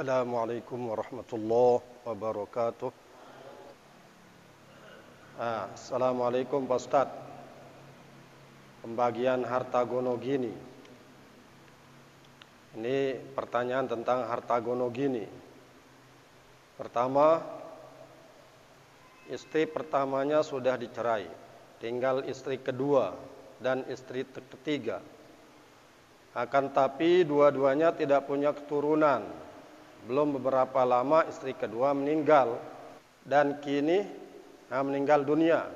Assalamualaikum warahmatullahi wabarakatuh. Assalamualaikum Pak Ustadz. Pembagian harta gonogini. Ini pertanyaan tentang harta gonogini. Pertama, istri pertamanya sudah dicerai, tinggal istri kedua dan istri ketiga. Akan tapi dua-duanya tidak punya keturunan. Belum beberapa lama istri kedua meninggal dan kini meninggal dunia.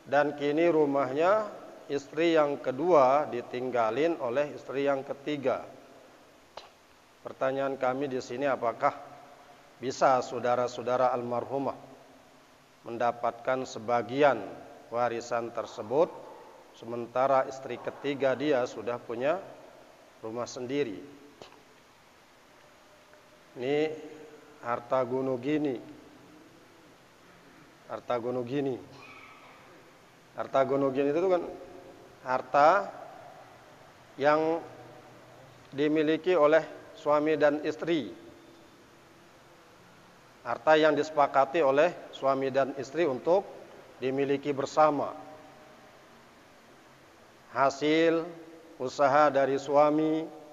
Dan kini rumahnya istri yang kedua ditinggalin oleh istri yang ketiga. Pertanyaan kami di sini, apakah bisa saudara-saudara almarhumah mendapatkan sebagian warisan tersebut sementara istri ketiga dia sudah punya rumah sendiri? Ini harta gonogini. Harta gonogini. Harta gonogini itu kan harta yang dimiliki oleh suami dan istri. Harta yang disepakati oleh suami dan istri untuk dimiliki bersama. Hasil usaha dari suami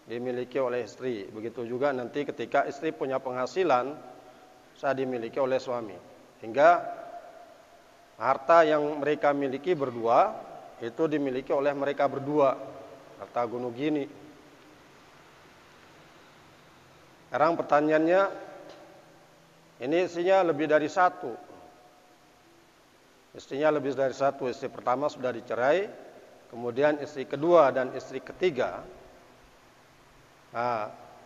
dimiliki oleh istri. Begitu juga nanti ketika istri punya penghasilan, saya dimiliki oleh suami. Hingga harta yang mereka miliki berdua itu dimiliki oleh mereka berdua. Harta gonogini. Sekarang pertanyaannya, ini istrinya lebih dari satu. Istrinya lebih dari satu. Istri pertama sudah dicerai, kemudian istri kedua dan istri ketiga.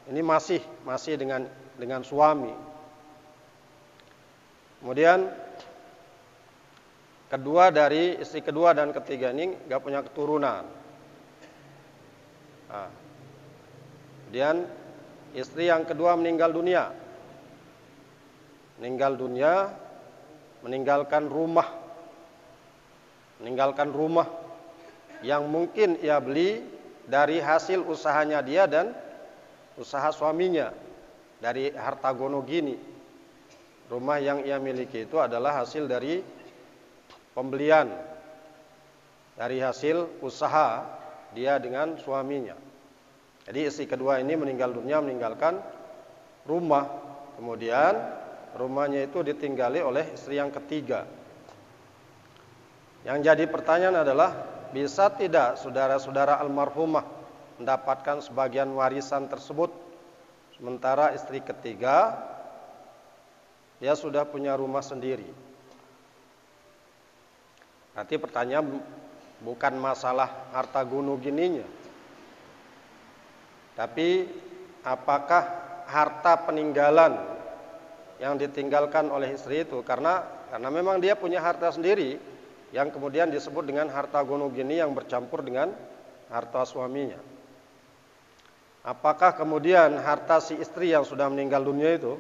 Ini masih dengan suami. Kemudian kedua dari istri kedua dan ketiga ini nggak punya keturunan. Kemudian istri yang kedua meninggal dunia. Meninggalkan rumah yang mungkin ia beli dari hasil usahanya dia dan usaha suaminya, dari harta gonogini. Rumah yang ia miliki itu adalah hasil dari pembelian, dari hasil usaha dia dengan suaminya. Jadi istri kedua ini meninggal dunia meninggalkan rumah, kemudian rumahnya itu ditinggali oleh istri yang ketiga. Yang jadi pertanyaan adalah, bisa tidak saudara-saudara almarhumah mendapatkan sebagian warisan tersebut sementara istri ketiga dia sudah punya rumah sendiri? Nanti pertanyaan bukan masalah harta gonogininya, tapi apakah harta peninggalan yang ditinggalkan oleh istri itu, karena memang dia punya harta sendiri yang kemudian disebut dengan harta gonogini yang bercampur dengan harta suaminya. Apakah kemudian harta si istri yang sudah meninggal dunia itu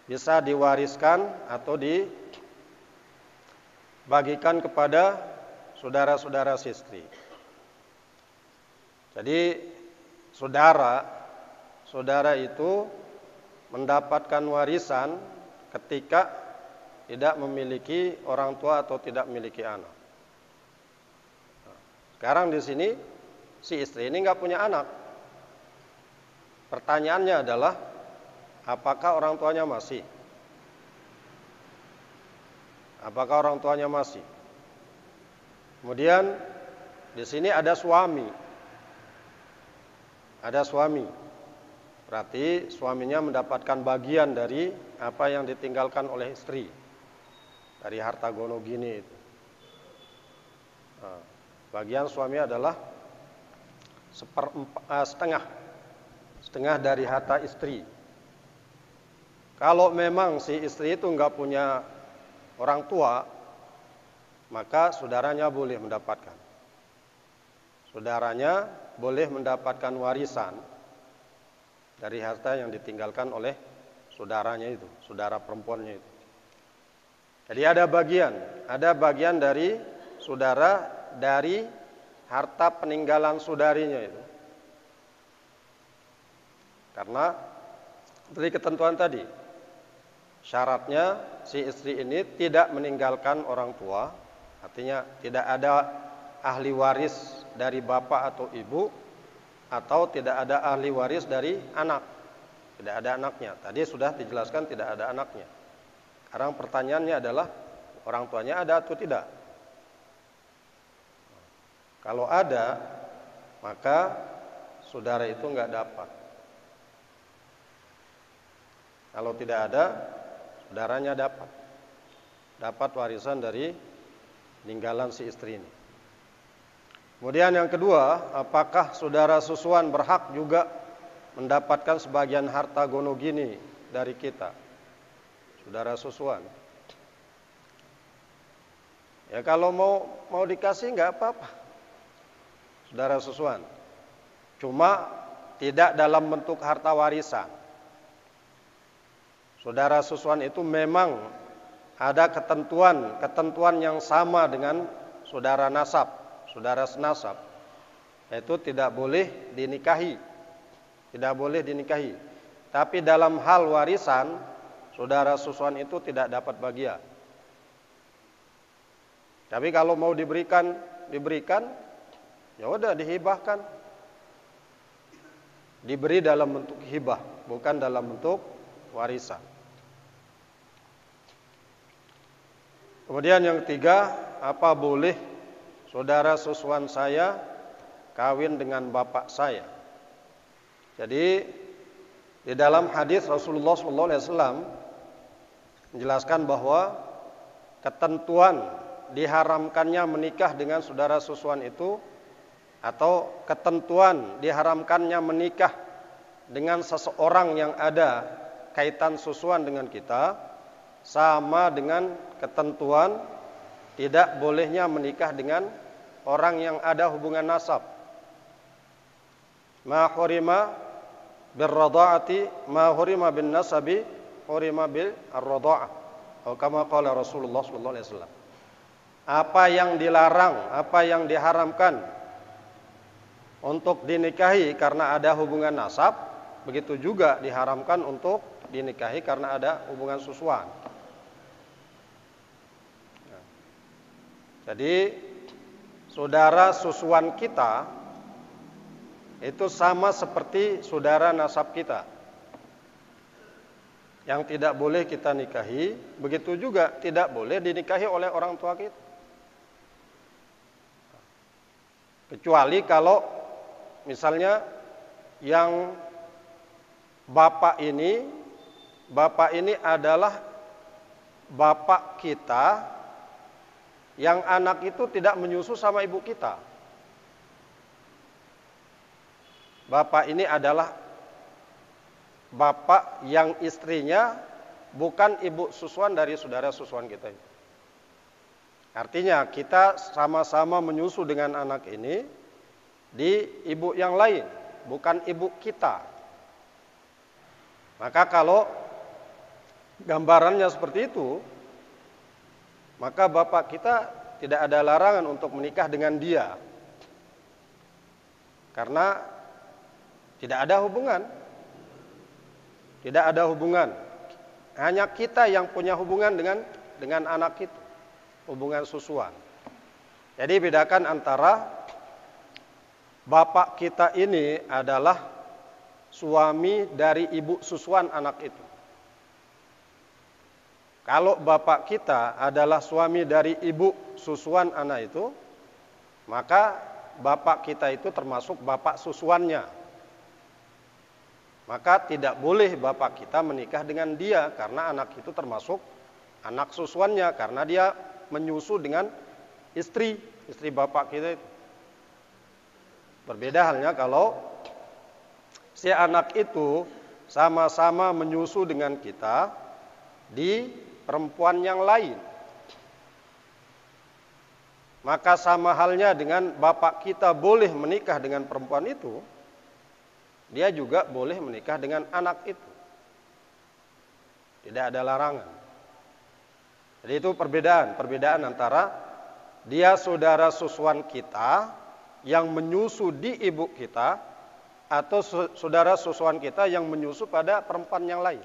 bisa diwariskan atau dibagikan kepada saudara-saudara si istri? Jadi saudara itu mendapatkan warisan ketika tidak memiliki orang tua atau tidak memiliki anak. Sekarang di sini si istri ini nggak punya anak. Pertanyaannya adalah, apakah orang tuanya masih? Apakah orang tuanya masih? Kemudian di sini ada suami. Ada suami. Berarti suaminya mendapatkan bagian dari apa yang ditinggalkan oleh istri, dari harta gonogini itu. Bagian suami adalah setengah dari harta istri. Kalau memang si istri itu nggak punya orang tua, maka saudaranya boleh mendapatkan. Saudaranya boleh mendapatkan warisan dari harta yang ditinggalkan oleh saudaranya itu, saudara perempuannya itu. Jadi ada bagian dari saudara dari harta peninggalan saudarinya itu. Karena dari ketentuan tadi, syaratnya si istri ini tidak meninggalkan orang tua, artinya tidak ada ahli waris dari bapak atau ibu, atau tidak ada ahli waris dari anak, tidak ada anaknya. Tadi sudah dijelaskan tidak ada anaknya. Sekarang pertanyaannya adalah orang tuanya ada atau tidak? Kalau ada, maka saudara itu nggak dapat. Kalau tidak ada, saudaranya dapat warisan dari peninggalan si istri ini. Kemudian yang kedua, apakah saudara susuan berhak juga mendapatkan sebagian harta gonogini dari kita? Saudara susuan. Ya kalau mau dikasih nggak apa-apa. Saudara susuan. Cuma tidak dalam bentuk harta warisan. Saudara susuan itu memang ada ketentuan yang sama dengan saudara nasab, saudara senasab. Itu tidak boleh dinikahi. Tidak boleh dinikahi. Tapi dalam hal warisan, saudara susuan itu tidak dapat bagian. Tapi kalau mau diberikan, ya udah dihibahkan. Diberi dalam bentuk hibah, bukan dalam bentuk warisan. Kemudian yang ketiga, apa boleh saudara susuan saya kawin dengan bapak saya? Jadi di dalam hadis Rasulullah SAW menjelaskan bahwa ketentuan diharamkannya menikah dengan saudara susuan itu, atau ketentuan diharamkannya menikah dengan seseorang yang ada kaitan susuan dengan kita, sama dengan ketentuan tidak bolehnya menikah dengan orang yang ada hubungan nasab. Ma hurima bil radha'ati ma hurima bin nasabi hurima bil ar-radha'ah. Atau kama qala Rasulullah sallallahu alaihi wasallam. Apa yang dilarang, apa yang diharamkan untuk dinikahi karena ada hubungan nasab, begitu juga diharamkan untuk dinikahi karena ada hubungan susuan. Jadi saudara susuan kita itu sama seperti saudara nasab kita yang tidak boleh kita nikahi, begitu juga tidak boleh dinikahi oleh orang tua kita. Kecuali kalau misalnya yang bapak ini adalah bapak kita, yang anak itu tidak menyusu sama ibu kita. Bapak ini adalah bapak yang istrinya bukan ibu susuan dari saudara susuan kita. Artinya kita sama-sama menyusu dengan anak ini di ibu yang lain, bukan ibu kita. Maka kalau gambarannya seperti itu, maka bapak kita tidak ada larangan untuk menikah dengan dia. Karena tidak ada hubungan. Tidak ada hubungan. Hanya kita yang punya hubungan dengan anak itu. Hubungan susuan. Jadi bedakan antara bapak kita ini adalah suami dari ibu susuan anak itu. Kalau bapak kita adalah suami dari ibu susuan anak itu, maka bapak kita itu termasuk bapak susuannya. Maka tidak boleh bapak kita menikah dengan dia, karena anak itu termasuk anak susuannya, karena dia menyusu dengan istri bapak kita itu. Berbeda halnya kalau si anak itu sama-sama menyusu dengan kita di perempuan yang lain. Maka sama halnya dengan bapak kita boleh menikah dengan perempuan itu, dia juga boleh menikah dengan anak itu. Tidak ada larangan. Jadi itu perbedaan antara dia saudara susuan kita yang menyusu di ibu kita atau saudara susuan kita yang menyusu pada perempuan yang lain.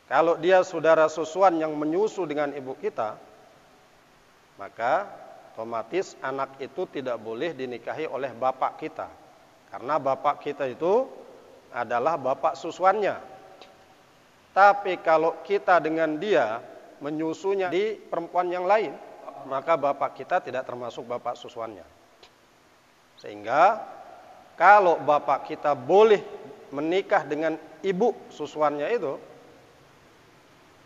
Kalau dia saudara susuan yang menyusu dengan ibu kita, maka otomatis anak itu tidak boleh dinikahi oleh bapak kita. Karena bapak kita itu adalah bapak susuannya. Tapi kalau kita dengan dia menyusunya di perempuan yang lain, maka bapak kita tidak termasuk bapak susuannya. Sehingga kalau bapak kita boleh menikah dengan ibu susuannya itu,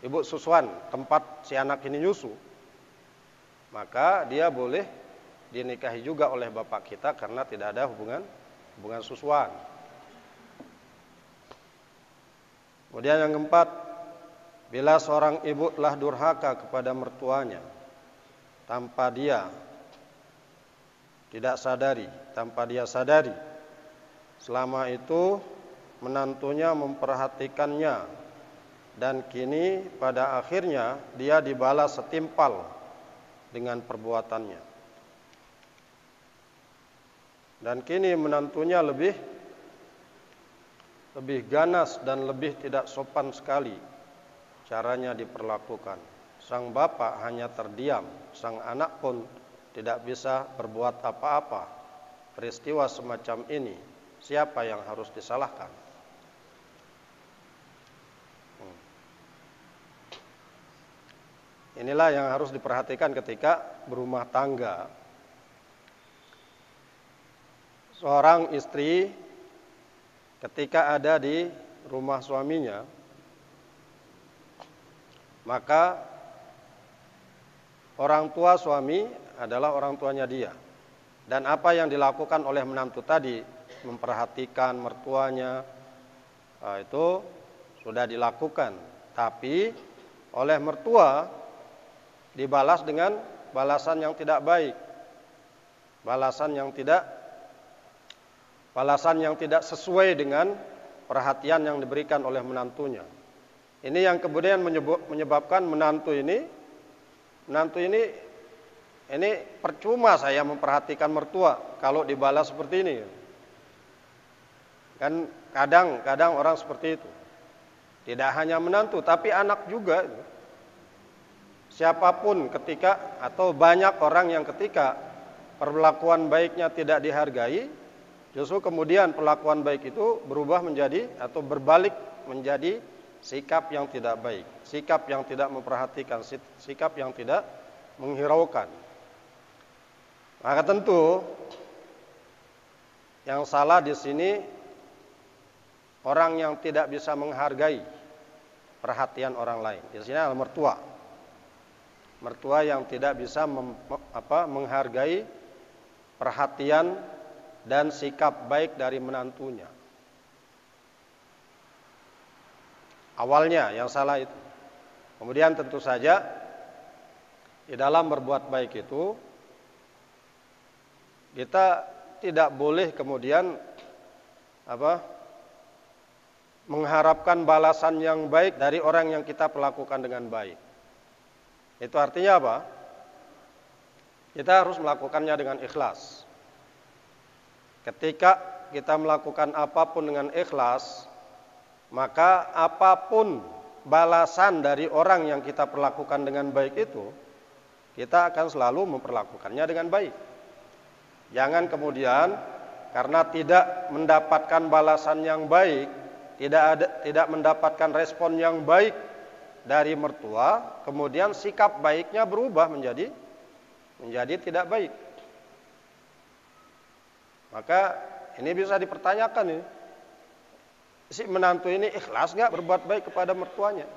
ibu susuan tempat si anak ini nyusu, maka dia boleh dinikahi juga oleh bapak kita karena tidak ada hubungan susuan. Kemudian yang keempat, bila seorang ibu telah durhaka kepada mertuanya tanpa dia tidak sadari, tanpa dia sadari, selama itu menantunya memperhatikannya dan kini pada akhirnya dia dibalas setimpal dengan perbuatannya. Dan kini menantunya lebih ganas dan lebih tidak sopan sekali caranya diperlakukan. Sang bapak hanya terdiam, sang anak pun tidak bisa berbuat apa-apa. Peristiwa semacam ini, siapa yang harus disalahkan? Inilah yang harus diperhatikan ketika berumah tangga. Seorang istri ketika ada di rumah suaminya, maka orang tua suami adalah orang tuanya dia. Dan apa yang dilakukan oleh menantu tadi, memperhatikan mertuanya, itu sudah dilakukan. Tapi oleh mertua dibalas dengan balasan yang tidak baik, balasan yang tidak sesuai dengan perhatian yang diberikan oleh menantunya. Ini yang kemudian menyebabkan menantu ini percuma saya memperhatikan mertua kalau dibalas seperti ini. Kan kadang orang seperti itu. Tidak hanya menantu tapi anak juga. Siapapun ketika atau banyak orang yang ketika perlakuan baiknya tidak dihargai, justru kemudian perlakuan baik itu berubah menjadi atau berbalik menjadi sikap yang tidak baik, sikap yang tidak memperhatikan, sikap yang tidak menghiraukan. Maka tentu yang salah di sini orang yang tidak bisa menghargai perhatian orang lain. Di sini adalah mertua. Mertua yang tidak bisa menghargai perhatian dan sikap baik dari menantunya. Awalnya yang salah itu. Kemudian tentu saja di dalam berbuat baik itu kita tidak boleh kemudian mengharapkan balasan yang baik dari orang yang kita perlakukan dengan baik. Itu artinya apa? Kita harus melakukannya dengan ikhlas. Ketika kita melakukan apapun dengan ikhlas, maka apapun balasan dari orang yang kita perlakukan dengan baik itu, kita akan selalu memperlakukannya dengan baik. Jangan kemudian karena tidak mendapatkan balasan yang baik, tidak mendapatkan respon yang baik dari mertua, kemudian sikap baiknya berubah menjadi tidak baik. Maka ini bisa dipertanyakan nih. Si menantu ini ikhlas gak berbuat baik kepada mertuanya?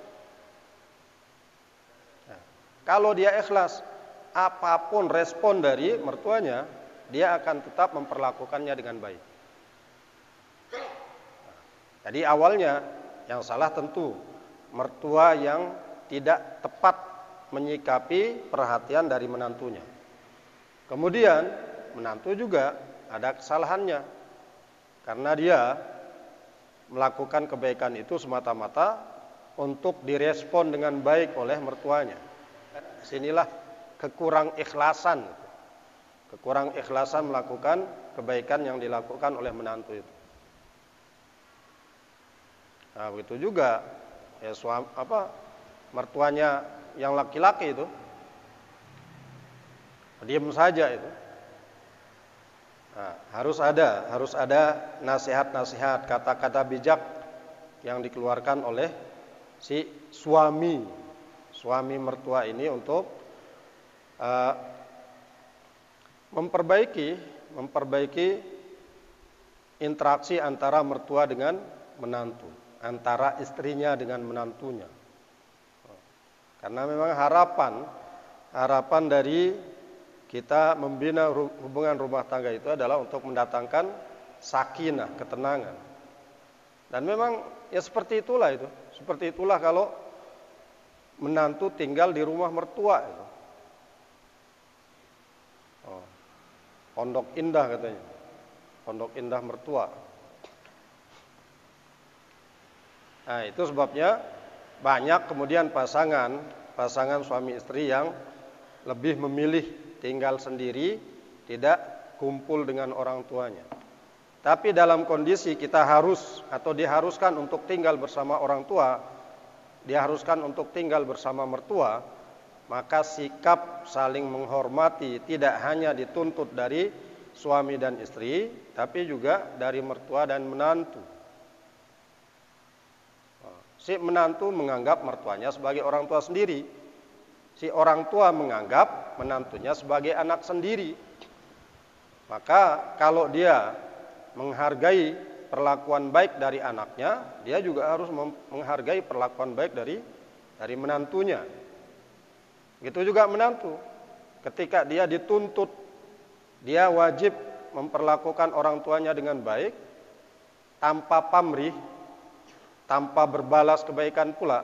Nah, kalau dia ikhlas, apapun respon dari mertuanya, dia akan tetap memperlakukannya dengan baik. Jadi awalnya yang salah tentu mertua yang tidak tepat menyikapi perhatian dari menantunya. Kemudian menantu juga ada kesalahannya karena dia melakukan kebaikan itu semata-mata untuk direspon dengan baik oleh mertuanya. Sinilah kekurang ikhlasan kekurang ikhlasan melakukan kebaikan yang dilakukan oleh menantu itu. Nah, begitu juga ya mertuanya yang laki-laki itu diam saja itu. Nah, harus ada nasihat-nasihat, kata-kata bijak yang dikeluarkan oleh si suami mertua ini untuk memperbaiki interaksi antara mertua dengan menantu, antara istrinya dengan menantunya. Karena memang harapan dari kita membina hubungan rumah tangga itu adalah untuk mendatangkan sakinah, ketenangan. Dan memang ya seperti itulah itu. Seperti itulah kalau menantu tinggal di rumah mertua itu. Pondok indah katanya. Pondok indah mertua. Nah, itu sebabnya banyak kemudian pasangan suami istri yang lebih memilih tinggal sendiri, tidak kumpul dengan orang tuanya. Tapi dalam kondisi kita diharuskan untuk tinggal bersama orang tua, diharuskan untuk tinggal bersama mertua, maka sikap saling menghormati tidak hanya dituntut dari suami dan istri, tapi juga dari mertua dan menantu. Si menantu menganggap mertuanya sebagai orang tua sendiri. Si orang tua menganggap menantunya sebagai anak sendiri. Maka kalau dia menghargai perlakuan baik dari anaknya, dia juga harus menghargai perlakuan baik dari menantunya. Begitu juga menantu. Ketika dia dituntut, dia wajib memperlakukan orang tuanya dengan baik, tanpa pamrih, tanpa berbalas kebaikan pula,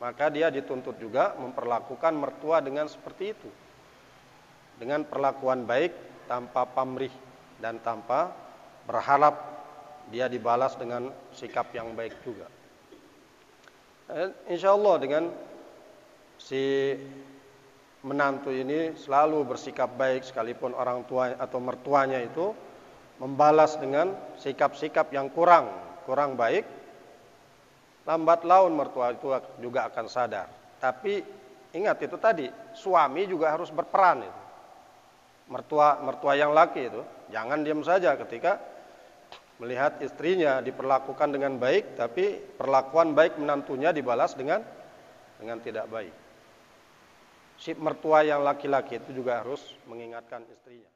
maka dia dituntut juga memperlakukan mertua dengan seperti itu. Dengan perlakuan baik, tanpa pamrih, dan tanpa berharap dia dibalas dengan sikap yang baik juga. Insya Allah dengan si menantu ini selalu bersikap baik, sekalipun orang tua atau mertuanya itu membalas dengan sikap-sikap yang kurang baik, lambat laun mertua itu juga akan sadar. Tapi ingat itu tadi, suami juga harus berperan itu. Mertua yang laki itu jangan diam saja ketika melihat istrinya diperlakukan dengan baik, tapi perlakuan baik menantunya dibalas dengan tidak baik. Si mertua yang laki-laki itu juga harus mengingatkan istrinya.